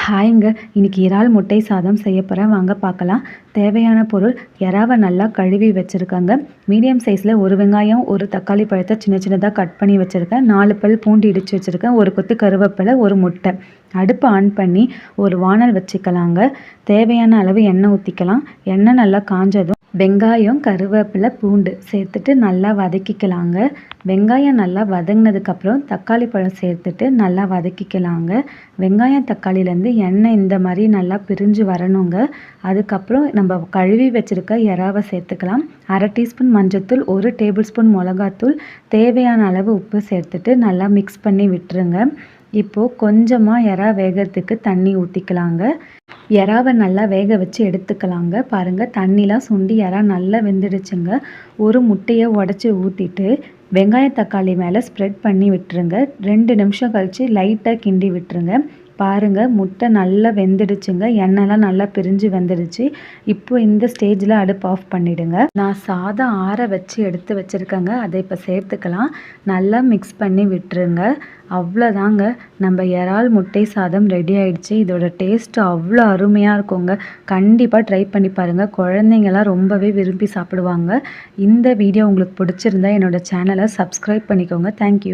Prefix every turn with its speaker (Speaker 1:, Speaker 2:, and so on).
Speaker 1: ஹாய்ங்க. இன்னைக்கு இறால் முட்டை சாதம் செய்ய போகிறேன், வாங்க பார்க்கலாம். தேவையான பொருள்: எறாவை நல்லா கழுவி வச்சுருக்கேங்க. மீடியம் சைஸில் ஒரு வெங்காயம், ஒரு தக்காளி பழத்தை சின்ன சின்னதாக கட் பண்ணி வச்சுருக்கேன். 4 பல் பூண்டு இடித்து வச்சுருக்கேன். ஒரு கொத்து கருவேப்பிலை, ஒரு முட்டை. அடுப்பை ஆன் பண்ணி ஒரு வானல் வச்சுக்கலாங்க. தேவையான அளவு எண்ணெய் ஊற்றிக்கலாம். எண்ணெய் நல்லா காஞ்சதும் வெங்காயம், கருவேப்பிலை, பூண்டு சேர்த்துட்டு நல்லா வதக்கிக்கலாங்க. வெங்காயம் நல்லா வதங்கினதுக்கப்புறம் தக்காளி பழம் சேர்த்துட்டு நல்லா வதக்கிக்கலாங்க. வெங்காயம் தக்காளிலேருந்து எண்ணெய் இந்த மாதிரி நல்லா பிரிஞ்சு வரணுங்க. அதுக்கப்புறம் நம்ம கழுவி வச்சுருக்க எறாவை சேர்த்துக்கலாம். 1/2 டீஸ்பூன் மஞ்சள்தூள், 1 டேபிள் ஸ்பூன் மிளகாத்தூள், தேவையான அளவு உப்பு சேர்த்துட்டு நல்லா மிக்ஸ் பண்ணி விட்டுருங்க. இப்போது கொஞ்சமாக எறா வேகிறதுக்கு தண்ணி ஊற்றிக்கலாங்க. எறாவை நல்லா வேக வச்சு எடுத்துக்கலாங்க. பாருங்கள், தண்ணிலாம் சுண்டி எறா நல்லா வெந்துடுச்சுங்க. ஒரு முட்டையை உடச்சி ஊற்றிட்டு வெங்காயம் தக்காளி மேலே ஸ்ப்ரெட் பண்ணி விட்டுருங்க. 2 நிமிஷம் கழித்து லைட்டாக கிண்டி விட்டுருங்க. பாருங்கள், முட்டை நல்லா வெந்துடுச்சுங்க. எண்ணெய்லாம் நல்லா பிரிஞ்சு வெந்துடுச்சு. இப்போ இந்த ஸ்டேஜில் அடுப்பு ஆஃப் பண்ணிவிடுங்க. நான் சாதம் ஆற வச்சு எடுத்து வச்சுருக்கேங்க. அதை இப்போ சேர்த்துக்கலாம். நல்லா மிக்ஸ் பண்ணி விட்டுருங்க. அவ்வளோதாங்க, நம்ம இறால் முட்டை சாதம் ரெடி ஆயிடுச்சு. இதோட டேஸ்ட்டு அவ்வளோ அருமையாக இருக்குங்க. கண்டிப்பாக ட்ரை பண்ணி பாருங்கள். குழந்தைங்களாம் ரொம்பவே விரும்பி சாப்பிடுவாங்க. இந்த வீடியோ உங்களுக்கு பிடிச்சிருந்தா என்னோடய சேனலை சப்ஸ்கிரைப் பண்ணிக்கோங்க. தேங்க்யூ.